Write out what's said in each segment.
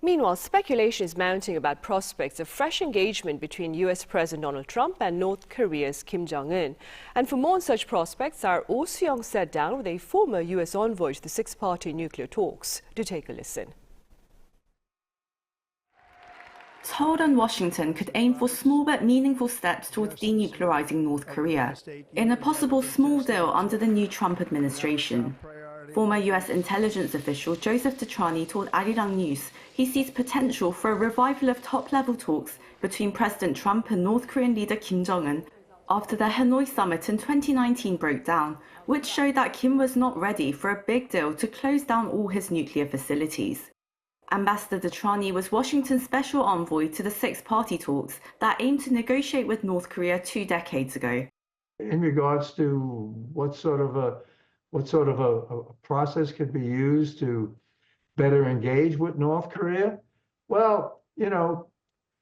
Meanwhile, speculation is mounting about prospects of fresh engagement between US President Donald Trump and North Korea's Kim Jong-un. And for more on such prospects, our Oh Soo-young sat down with a former US envoy to the six-party nuclear talks. Do take a listen. Seoul and Washington could aim for small but meaningful steps towards denuclearizing North Korea in a possible small deal under the new Trump administration. Former US intelligence official Joseph Detrani told Arirang he sees potential for a revival of top-level talks between President Trump and North Korean leader Kim Jong-un after the Hanoi Summit in 2019 broke down, which showed that Kim was not ready for a big deal to close down all his nuclear facilities. Ambassador Detrani was Washington's special envoy to the six-party talks that aimed to negotiate with North Korea 2 decades ago. In regards to what sort of a process could be used to better engage with North Korea, well,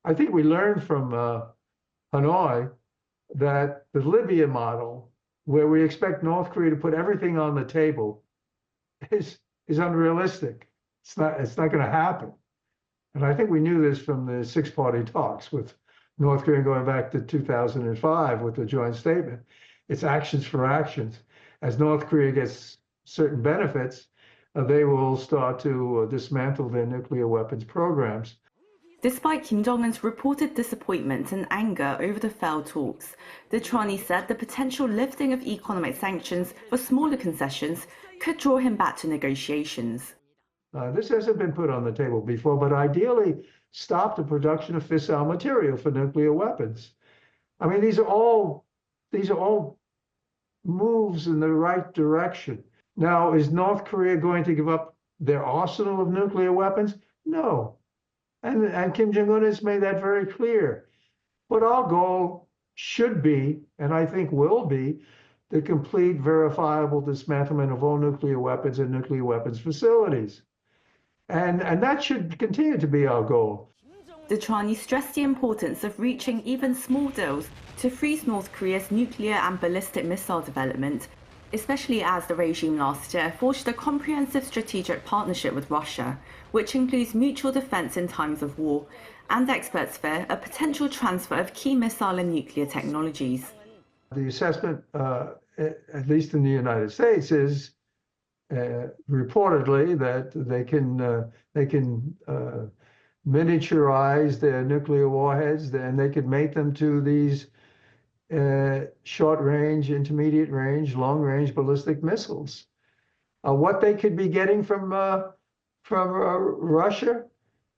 I think we learned from Hanoi that the Libya model, where we expect North Korea to put everything on the table, is unrealistic. It's not going to happen. And I think we knew this from the six-party talks with North Korea going back to 2005 with the joint statement. It's actions for actions. As North Korea gets certain benefits, they will start to dismantle their nuclear weapons programs. Despite Kim Jong-un's reported disappointment and anger over the failed talks, Detrani said the potential lifting of economic sanctions for smaller concessions could draw him back to negotiations. This hasn't been put on the table before, but ideally stop the production of fissile material for nuclear weapons. I mean, these are all moves in the right direction. Now, is North Korea going to give up their arsenal of nuclear weapons? No. And Kim Jong-un has made that very clear. But our goal should be, and I think will be, the complete verifiable dismantlement of all nuclear weapons and nuclear weapons facilities. And that should continue to be our goal. Detrani stressed the importance of reaching even small deals to freeze North Korea's nuclear and ballistic missile development, especially as the regime last year forged a comprehensive strategic partnership with Russia, which includes mutual defense in times of war, and experts fear a potential transfer of key missile and nuclear technologies. The assessment, at least in the United States, is reportedly that they can miniaturize their nuclear warheads, and they could make them to these short-range, intermediate-range, long-range ballistic missiles. What they could be getting from Russia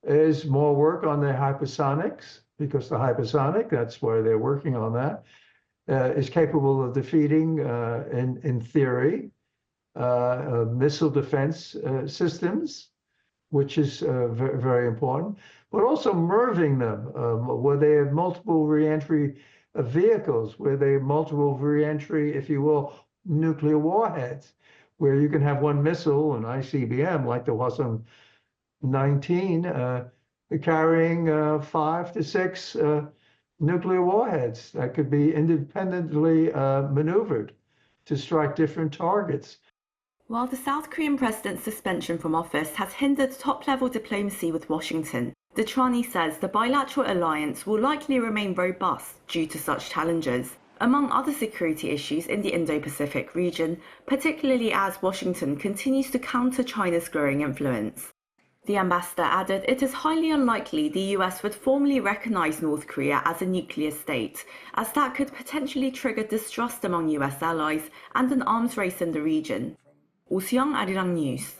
is more work on their hypersonics, because the hypersonic, that's why they're working on that, is capable of defeating, in theory, missile defense systems, which is very important, but also merging them, where they have multiple reentry vehicles, where they have multiple reentry, if you will, nuclear warheads, where you can have one missile, an ICBM, like the Hwasong 19, carrying 5 to 6 nuclear warheads that could be independently maneuvered to strike different targets. While the South Korean president's suspension from office has hindered top-level diplomacy with Washington, Detrani says the bilateral alliance will likely remain robust due to such challenges, among other security issues in the Indo-Pacific region, particularly as Washington continues to counter China's growing influence. The ambassador added it is highly unlikely the US would formally recognize North Korea as a nuclear state, as that could potentially trigger distrust among US allies and an arms race in the region. Oh Soo-young, Arirang News.